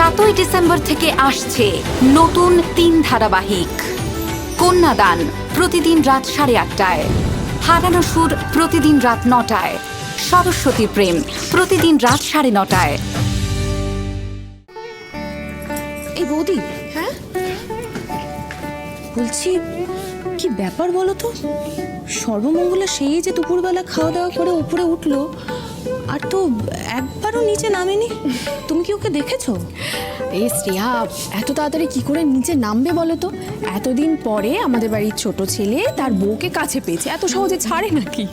7ই December থেকে আসছে নতুন 3 ধারাবাহিক। কন্যাদান প্রতিদিন রাত 8:30টায়, হারানো সুর প্রতিদিন রাত 9টায়, সরস্বতী প্রেম প্রতিদিন রাত 9:30টায়। এই বৌদি, হ্যাঁ বলছি, কি ব্যাপার বলো তো? সর্বমঙ্গলা সেই যে দুপুরবেলা খাওয়া দাওয়া করে উপরে উঠলো, আর তো একবারও নিচে নামেনি। তুমি কি ওকে দেখেছো? এই শ্রেয়া, এত তাড়াতাড়ি কি করে নিচে নামবে বলো তো? এতদিন পরে আমাদের বাড়ির ছোট ছেলে তার বউকে কাছে পেয়েছে, এত সহজে ছাড়ে নাকি?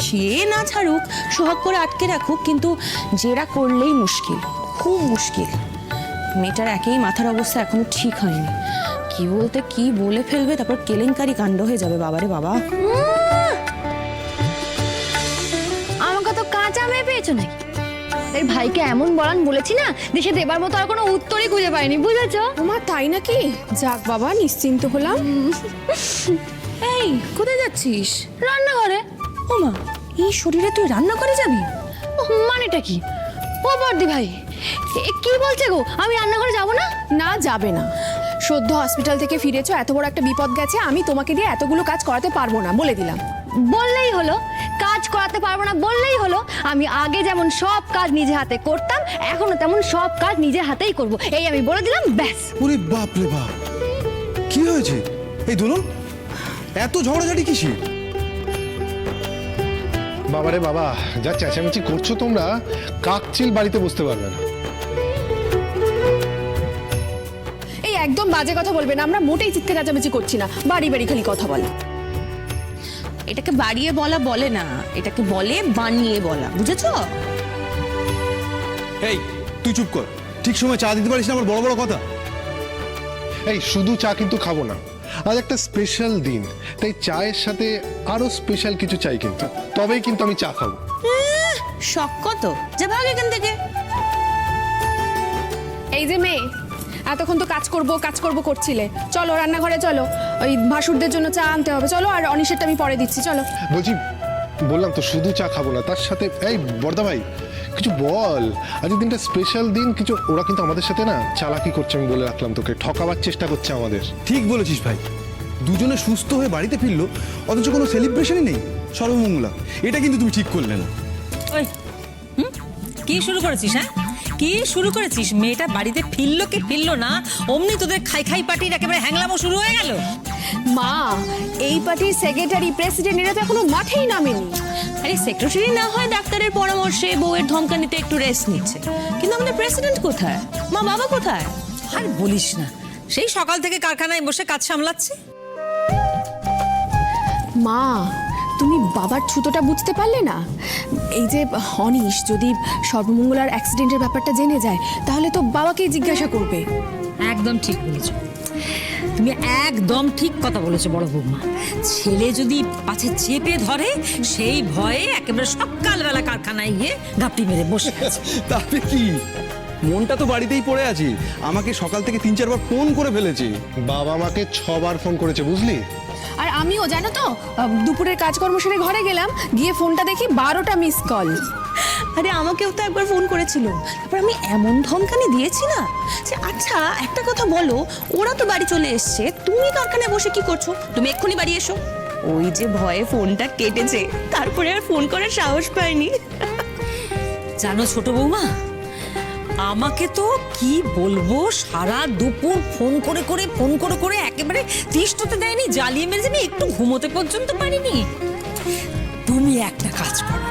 সে না ছাড়ুক, সোহাগ করে আটকে রাখুক, কিন্তু জেরা করলেই মুশকিল, খুব মুশকিল। মেয়েটার একেই মাথার অবস্থা এখনো ঠিক হয়নি। কি বলতে কি বলে ফেলবে, তারপর কেলেঙ্কারি কাণ্ড হয়ে যাবে। বাবারে বাবা, আমাকে তো কাঁচা মেয়ে পেয়েছো নাকি? এর ভাইকে এমন বলান বলেছি না, দেশে দেবার মতো আর কোনো উত্তরই খুঁজে পাইনি, বুঝেছো? ওমা, তাই নাকি? যাক বাবা, নিশ্চিন্ত হলাম। এই কোথায় যাচ্ছিস? রান্নাঘরে। ওমা, এই শরীরে তুই রান্না করে যাবি? মানেটা কি? ও বর্দি ভাই, কি বলছে গো? আমি রান্নাঘরে যাব না? না, যাবে না। সদ্য হসপিটাল থেকে ফিরেছো, এত বড় একটা বিপদ গেছে, আমি তোমাকে দিয়ে এতগুলো কাজ করাতে পারবো না, বলে দিলাম। বললেই হলো, কাজ করাতে পারবো না বললেই হলো। আমি আগে যেমন সব কাজ নিজে হাতে করতাম, এখনো তেমন সব কাজ নিজে হাতেই করব, এই আমি বলে দিলাম, ব্যাস। ওরে বাপ রে বাপ, কি হয়েছে? এই দোলন, এত ঝগড়াঝাটি কিসের? বাবারে বাবা, যা চেঁচামেচি করছো তোমরা, কাকচিল বাড়িতে বসতে পারবে না। এই একদম বাজে কথা বলবে না, আমরা মোটেই চিৎকার চেঁচামেচি করছি না, বাড়ি বাড়ি খালি কথা বলে। এটাকে বাড়িয়ে বলা বলে না, এটাকে বলে বানিয়ে বলা, বুঝেছো? এই তুই চুপ কর, ঠিক সময় চা দিতে পারিস না, আমার বড় বড় কথা। এই শুধু চা কিন্তু খাবো না, আজ একটা স্পেশাল দিন, তাই চায়ের সাথে আরো স্পেশাল কিছু চাই, কিন্তু তবেই কিন্তু আমি চা খাবো। শখ কত, যা ভাগ এখান থেকে। এই যে মেয়ে, এতক্ষণ তো কাজ করব করছিলে, চলো রান্নাঘরে চলো, ওই ভাসুরদের জন্য চা আনতে হবে, চলো। আর অনিশেরটা আমি পরে দিচ্ছি, চলো। বলছি, বললাম তো শুধু চা খাবো না, তার সাথে এই বর্দা ভাই কিছু বল, আজ দিনটা স্পেশাল দিন কিছু। ওরা কিন্তু আমাদের সাথে না চালাকি করছে, আমি বলে রাখলাম তোকে, ঠকাবার চেষ্টা করছে আমাদের। ঠিক বলেছিস ভাই, দুজনে সুস্থ হয়ে বাড়িতে ফিরলো, অথচ কোনো সেলিব্রেশনই নেই। সর্বমঙ্গলা, এটা কিন্তু তুমি ঠিক করলে না। ওই কি শুরু করেছিস? হ্যাঁ, কি শুরু করেছিস? মেয়েটা বাড়িতে ফিরলো কি ফিরলো না, অমনি তোদের খাই খাই পার্টির একেবারে হ্যাংলামো শুরু হয়ে গেল। মা, এই পার্টির সেক্রেটারি প্রেসিডেন্ট এরা তো এখনো মাঠেই নামেনি। আরে সেক্রেটারি না হয় ডাক্তারের পরামর্শে বউয়ের ধমকানিতে একটু রেস্ট নিচ্ছে, কিন্তু আমাদের প্রেসিডেন্ট কোথায়? মা বাবা কোথায়? আর বলিস না, সেই সকাল থেকে কারখানায় বসে কাজ সামলাচ্ছে। মা, তুমি বাবার ছুতোটা বুঝতে পারলে না? এই যে অনিশ যদি সর্বমঙ্গলার অ্যাক্সিডেন্টের ব্যাপারটা জেনে যায়, তাহলে তো বাবাকেই জিজ্ঞাসা করবে। একদম ঠিক বলেছো তুমি, একদম ঠিক কথা বলেছো বড় বৌমা। ছেলে যদি পাছে চেপে ধরে, সেই ভয়ে একেবারে সকালবেলা কারখানায় গিয়ে ঘাপটি মেরে বসে আছে। তাতে কি, মনটা তো বাড়িতেই পড়ে আছে। আমাকে সকাল থেকে 3-4 বার ফোন করে ফেলেছে। বাবা মাকে 6 বার ফোন করেছে, বুঝলি? আর আমিও জানো তো, দুপুরের কাজকর্ম সেরে ঘরে গেলাম, গিয়ে ফোনটা দেখি 12টা মিস কল। আরে আমাকেও তো একবার ফোন করেছিল, তারপর আমি এমন ধমকানি দিয়েছি না যে, আচ্ছা একটা কথা বলো, ওরা তো বাড়ি চলে এসছে, তুমি কারখানায় বসে কি করছো? তুমি এক্ষুনি বাড়ি এসো। ওই যে ভয়ে ফোনটা কেটেছে, তারপরে আর ফোন করার সাহস পাইনি। জানো ছোট বৌমা, আমাকে তো কি বলবো, সারা দুপুর ফোন করে একেবারে তিষ্ঠতে দেয়নি, জ্বালিয়ে মেরেছে, আমি একটু ঘুমোতে পর্যন্ত পারিনি। তুমি একটা কাজ করো,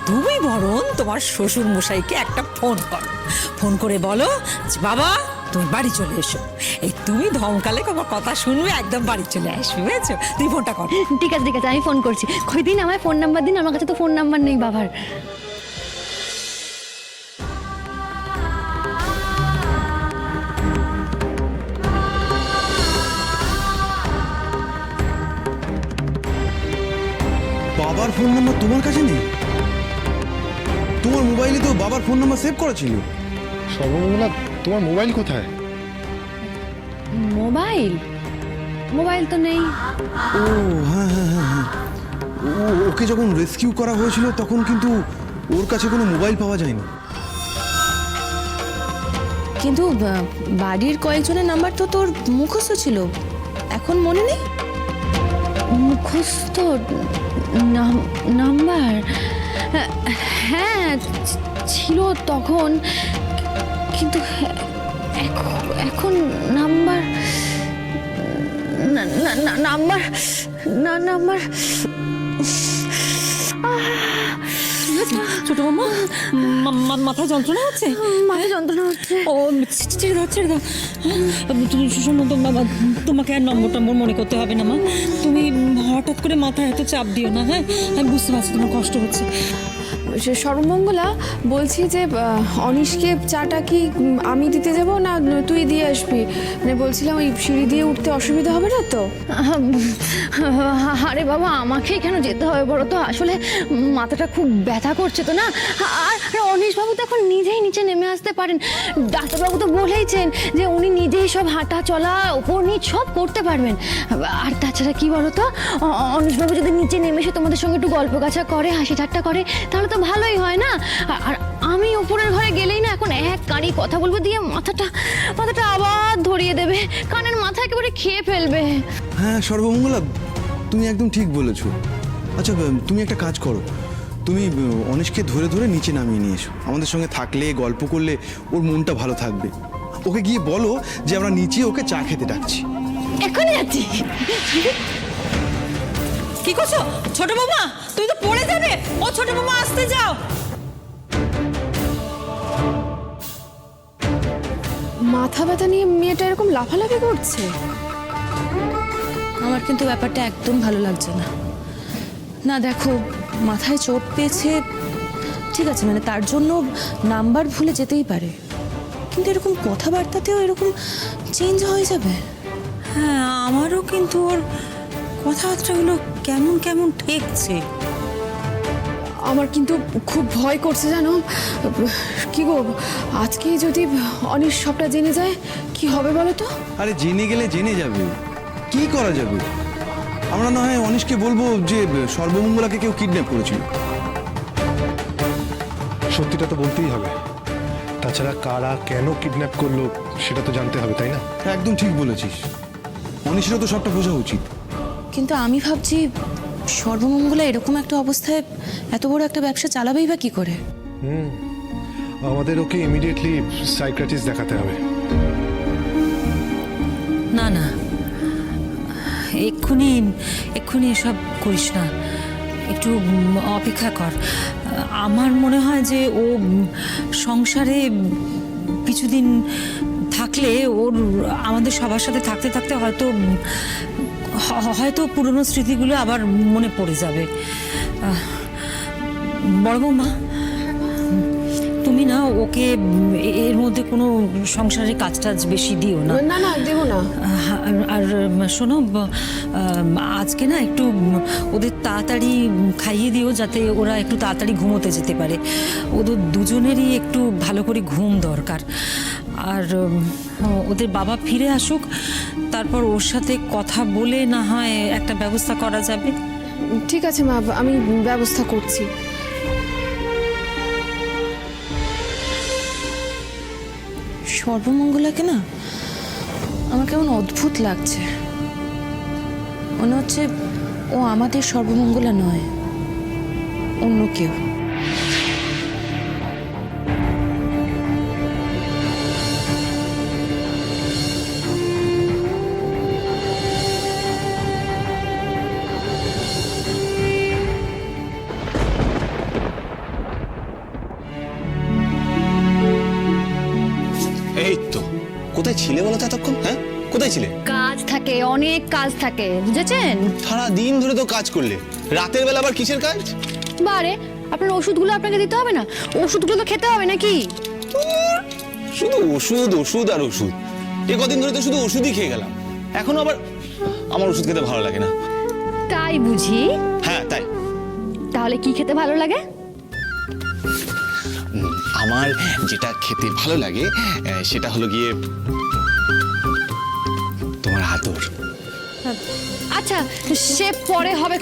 তুমি বরং তোমার শ্বশুর মশাইকে একটা ফোন করে বলো যে, বাবা তুমি বাড়ি চলে এসো। এই তুমি ধমকালে তোমার কথা শুনবে, একদম বাড়ি চলে আসবে, বুঝেছো? তুই ফোনটা কর। ঠিক আছে ঠিক আছে, আমি ফোন করছি। কয়দিন আমায় ফোন নাম্বার দিন, আমার কাছে তো ফোন নাম্বার নেই বাবার। বাবার ফোন নাম্বার তোমার কাছে নেই? তোমার মোবাইলে তো বাবার ফোন নাম্বার সেভ করা ছিল। সর্বমঙ্গলা, তোমার মোবাইল কোথায়? মোবাইল তো নেই। ও হ্যাঁ হ্যাঁ হ্যাঁ হ্যাঁ, ওকে যখন রেস্কিউ করা হয়েছিল তখন কিন্তু ওর কাছে কোনো মোবাইল পাওয়া যায়নি। কিন্তু বাড়ির কয়েকজনের নাম্বার তো তোর মুখস্থ ছিল, এখন মনে নেই? মুখস্থ নাম্বার? হ্যাঁ ছিল তখন, কিন্তু এখন নাম্বার নাম্বার নাম্বার ছোট বৌমা, মাথা যন্ত্রণা হচ্ছে? মাথা যন্ত্রণা হচ্ছে। ও ছেড়ে দাও ছেড়ে দাও। তুমি শোনো তো বাবা, তোমাকে আর নম্বর মনে করতে হবে না মা। তুমি হঠাৎ করে মাথায় এত চাপ দিও না, হ্যাঁ? আমি বুঝতে পারছি তোমার কষ্ট হচ্ছে। সর্বমঙ্গলা, বলছি যে অনিশকে চাটা কি আমি দিতে যাব না তুই দিয়ে আসবি? মানে বলছিলাম ওই সিঁড়ি দিয়ে উঠতে অসুবিধা হবে না তো? আরে বাবা, আমাকেই কেন যেতে হবে বলো তো? আসলে মাথাটা খুব ব্যথা করছে তো না। আর অনিশবাবু তো এখন নিজেই নিচে নেমে আসতে পারেন। ডাক্তারবাবু তো বলেইছেন যে উনি নিজেই সব হাঁটা চলা ওপর নিচ সব করতে পারবেন। আর তাছাড়া কি বলো তো, অনিশবাবু যদি নিচে নেমে এসে তোমাদের সঙ্গে একটু গল্প গাছা করে, হাসি ঠাট্টা করে, তাহলে তো ভালোই হয় না? আর আমি উপরের ঘরে গেলেই না এখন এক কারি কথা বলবো দিয়ে মাথাটা আবার ধরিয়ে দেবে, কানের মাথা একেবারে খেয়ে ফেলবে। হ্যাঁ সর্বমঙ্গলা, তুমি একদম ঠিক বলেছো। আচ্ছা তুমি একটা কাজ করো, তুমি অনিশকে ধরে ধরে নিচে নামিয়ে নিয়ে এসো। আমাদের সঙ্গে থাকলে গল্প করলে ওর মনটা ভালো থাকবে। ওকে গিয়ে বলো যে আমরা নিচে ওকে চা খেতে ডাকছি। এখনই যাচ্ছি। কি করছো ছোট বৌমা? তুমি তো পড়ে যাবে। ও ছোট বৌমা, আসতে যাও। মাথা ব্যথা নিয়ে মেয়েটা এরকম লাফালাফি করছে। আমার কিন্তু ব্যাপারটা একদম ভালো লাগছে না। না দেখো, মাথায় চোট পেয়েছে ঠিক আছে, মানে তার জন্য নাম্বার ভুলে যেতেই পারে, কিন্তু এরকম কথাবার্তাতেও এরকম চেঞ্জ হয়ে যাবে? হ্যাঁ, আমারও কিন্তু ওর কথাবার্তাগুলো কেমন কেমন ঠেকছে। আমার কিন্তু খুব ভয় করছে জানো। কি গো, আজকেই যদি অনিশ সবটা জেনে যায় কি হবে বলো তো? আরে জেনে গেলে জেনে যাবে, কি করা যাবে? আমরা না হয় অনিশকে বলবো যে সর্বমঙ্গলাকে কেউ কিডন্যাপ করেছিল। সত্যিটা তো বলতেই হবে, তাছাড়া কারা কেন কিডন্যাপ করলো সেটা তো জানতে হবে, তাই না? একদম ঠিক বলেছিস, অনিশেরও তো সবটা বোঝা উচিত। কিন্তু আমি ভাবছি সর্বমঙ্গলা এরকম একটা অবস্থায় এত বড় একটা ব্যবসা চালাবেই বা কি করে? আমাদের ওকে ইমিডিয়েটলি সাইকিয়াট্রিস্ট দেখাতে হবে। না না, এক্ষুনি এসব করিস না, একটু অপেক্ষা কর। আমার মনে হয় যে ও সংসারে কিছুদিন থাকলে ওর আমাদের সবার সাথে থাকতে থাকতে হয়তো পুরনো স্মৃতিগুলো আবার মনে পড়ে যাবে। বড় বৌমা, তুমি না ওকে এর মধ্যে কোনো সংসারের কাজ টাজ বেশি দিও না। না না, দেবো না। আর শোনো, আজকে না একটু ওদের তাড়াতাড়ি খাইয়ে দিও, যাতে ওরা একটু তাড়াতাড়ি ঘুমোতে যেতে পারে। ওদের দুজনেরই একটু ভালো করে ঘুম দরকার। আর ওদের বাবা ফিরে আসুক, তারপর ওর সাথে কথা বলে না হয় একটা ব্যবস্থা করা যাবে। ঠিক আছে মা, আমি ব্যবস্থা করছি। সর্বমঙ্গলাকে না আমার কেমন অদ্ভুত লাগছে। মনে হচ্ছে ও আমাদের সর্বমঙ্গলা নয়, অন্য কেউ। এই তো, কোথায় ছিলে বলো তো এতক্ষণ? হ্যাঁ, কোথায় ছিলে? কাজ থাকে, অনেক কাজ থাকে, বুঝেছেন? সারা দিন ধরে তো কাজ করলে, রাতের বেলা আবার কিসের কাজ? বারে, আপনার ওষুধগুলো আপনাকে দিতে হবে না? ওষুধগুলো তো খেতে হবে নাকি? শুধু ওষুধ ওষুধ আর ওষুধ। এ কদিন ধরে তো শুধু ওষুধই খেয়ে গেলাম, এখনো আবার আমার ওষুধ খেতে ভালো লাগে না। তাই বুঝি? হ্যাঁ তাই। তাহলে কি খেতে ভালো লাগে? আমার যেটা খেতে ভালো লাগে সেটা হলো গিয়ে তোমার আদর। আচ্ছা, সে পরে হবে,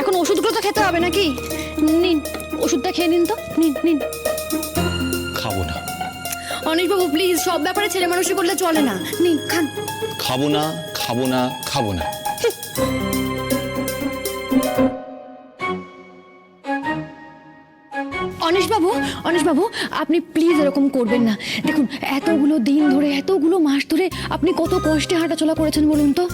এখন ওষুধগুলো তো খেতে হবে নাকি? নিন, ওষুধটা খেয়ে নিন তো, নিন নিন। খাবো না। অনিশবাবু প্লিজ, সব ব্যাপারে ছেলে মানুষই করলে চলে না। নিন খান। খাবো না, খাবো না, খাবো না। অনিশবাবু আপনি প্লিজ এরকম করবেন না। দেখুন এতগুলো দিন ধরে, এতগুলো মাস ধরে আপনি কত কষ্টে হাঁটাচলা করেছেন বলুন তো।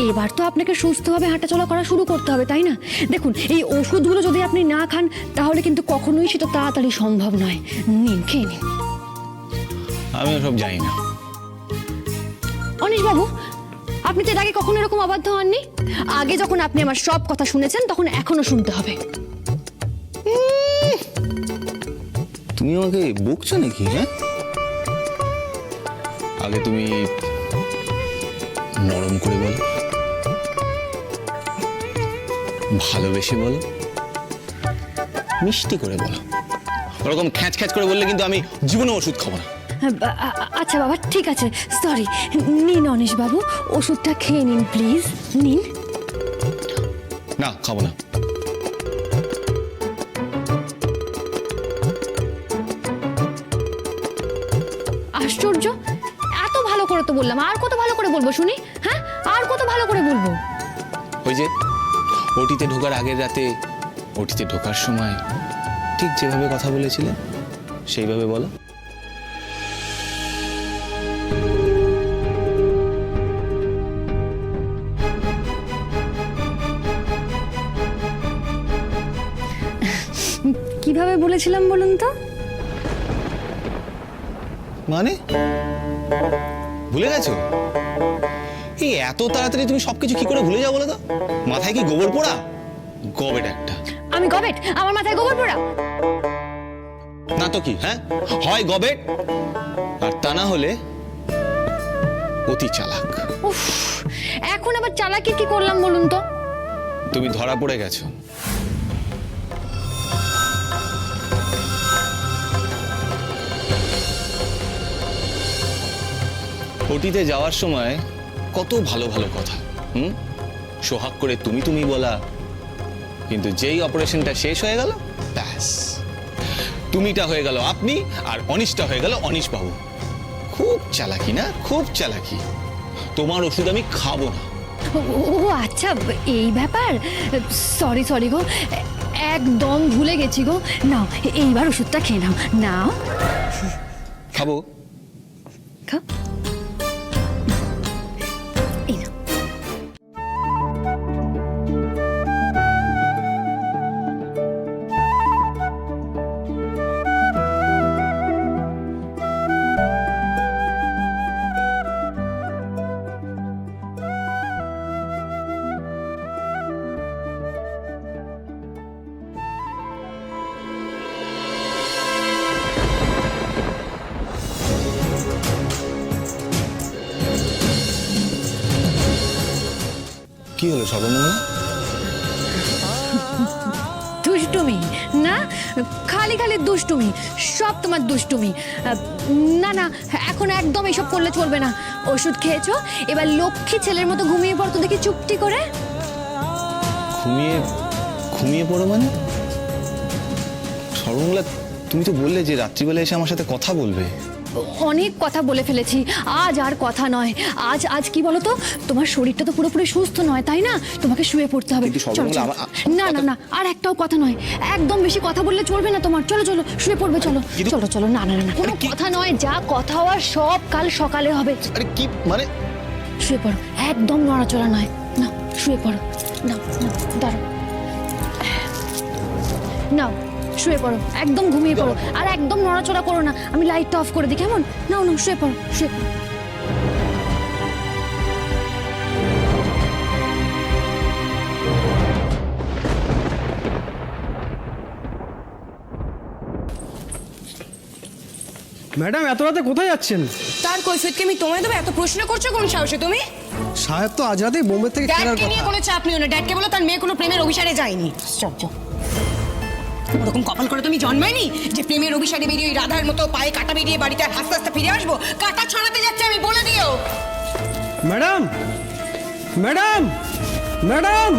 এবার তো আপনাকে সুস্থভাবে হাঁটাচলা করা শুরু করতে হবে, তাই না? দেখুন এই ওষুধগুলো যদি আপনি না খান তাহলে কিন্তু কখনোই সেটা তাড়াতাড়ি সম্ভব নয়। নিন, খেয়ে নিন। আমি ওসব জানি না। অনিশবাবু আপনি তো এর আগে কখনো এরকম অবাধ্য হননি। আগে যখন আপনি আমার সব কথা শুনেছেন তখন এখনো শুনতে হবে। তুমি আমাকে বকছো নাকি? হ্যাঁ, আগে তুমি নরম করে বলো, ভালোবেসে বলো, মিষ্টি করে বলো। ওরকম খ্যাঁচ খ্যাঁচ করে বললে কিন্তু আমি জীবনে ওষুধ খাবো না। আচ্ছা বাবা, ঠিক আছে, সরি। নিন অনিশবাবু, ওষুধটা খেয়ে নিন প্লিজ, নিন। না, খাবো না। আশ্চর্য, এত ভালো করে তো বললাম, আর কত ভালো করে বলবো শুনি? হ্যাঁ, আর কত ভালো করে বলবো? ওই যে ওটিতে ঢোকার আগের রাতে, ওটিতে ঢোকার সময় ঠিক যেভাবে কথা বলেছিলে সেইভাবে বলো। কিভাবে বলেছিলাম বলুন তো? মানে ভুলে গেছো? এই এত তাড়াতাড়ি তুমি সবকিছু কি করে ভুলে যাও বলো তো? মাথায় কি গোবর পোড়া? গবেট একটা। আমি গবেট? আমার মাথায় গোবর পোড়া? না তো কি? হ্যাঁ, হয় গবেট আর তা না হলে অতি চালাক। উফ, এখন আবার চালাকি কি করলাম বলুন তো? তুমি ধরা পড়ে গেছো। ওটিতে যাওয়ার সময় কত ভালো ভালো কথা, সোহাগ করে তুমি তুমি বলা, কিন্তু যেই অপারেশনটা শেষ হয়ে গেল ব্যাস, তুমিটা হয়ে গেল আপনি আর অনিশটা হয়ে গেল অনিশ বাবু। খুব চালাকি না? খুব চালাকি। তোমার ওষুধ আমি খাবো না। ও আচ্ছা, এই ব্যাপার। সরি গো, একদম ভুলে গেছি গো। নাও এইবার ওষুধটা খেয়ে নাও। নাও, খাবো। খাও। এই নাও। কি হলো সর্বমঙ্গলা? দুষ্টুমি না, খালি খালি দুষ্টুমি, সব তোমার দুষ্টুমি। না না, এখন একদম এসব করলে চলবে না। ওষুধ খেয়েছো, এবার লক্ষ্মী ছেলের মতো ঘুমিয়ে পড়তো দেখি চুপটি করে। ঘুমিয়ে ঘুমিয়ে পড়ো মানে? সর্বমঙ্গলা, তুমি তো বললে যে রাত্রিবেলা এসে আমার সাথে কথা বলবে। অনেক কথা বলে ফেলেছি, আজ আর কথা নয়। আজ কি বলো তো, তোমার শরীরটা তো পুরোপুরি সুস্থ নয়, তাই না? তোমাকে শুয়ে পড়তে হবে। কিন্তু চলো, সর্বমঙ্গলা, চলো। না না না, আর একটাও কথা নয়। একদম বেশি কথা বললে চলবে না তোমার। চলো চলো, শুয়ে পড়বে। চলো চলো চলো। না না না, কোনো কথা নয়, যা কথা হওয়ার সব কাল সকালে হবে। আরে কি মানে? শুয়ে পড়ো, একদম নড়াচড়া নয়। না, শুয়ে পড়ো। না না, দাঁড়াও। নাও, শুয়ে পড়ো, একদম ঘুমিয়ে পড়ো, আর একদম নড়াচড়া করো না। আমি লাইটটা অফ করে দিই, কেমন? নাও নাও, শুয়ে পড়ো, শুয়ে পড়ো। ম্যাডাম, এত রাতে কোথায় যাচ্ছেন? তার কৈফিয়ত কি আমি তোমায় দেবো? এত প্রশ্ন করছো কোন সাহসে তুমি? সাহেব তো আজ রাতেই বোম্বে থেকে ফেরার ড্যাডকে নিয়ে কথা। কোনো চাপ নিও না। ড্যাডকে বলো তার মেয়ে কোনো প্রেমের অভিসারে যায়নি। চল চল। ওরকম কপাল করে তুমি জন্মায়নি যে প্রেমের অভিসারে বেরিয়ে ওই রাধার মতো পায়ে কাটা বেরিয়ে বাড়িতে আস্তে আস্তে ফিরে আসবো। কাটা ছড়াতে যাচ্ছে, আমি বলে দিও। Madam, madam, madam!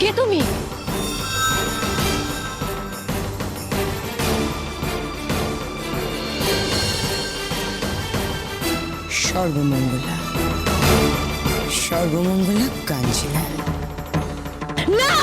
কে তুমি? সর্বমঙ্গলা, সর্বমঙ্গলা কাঞ্চনা। না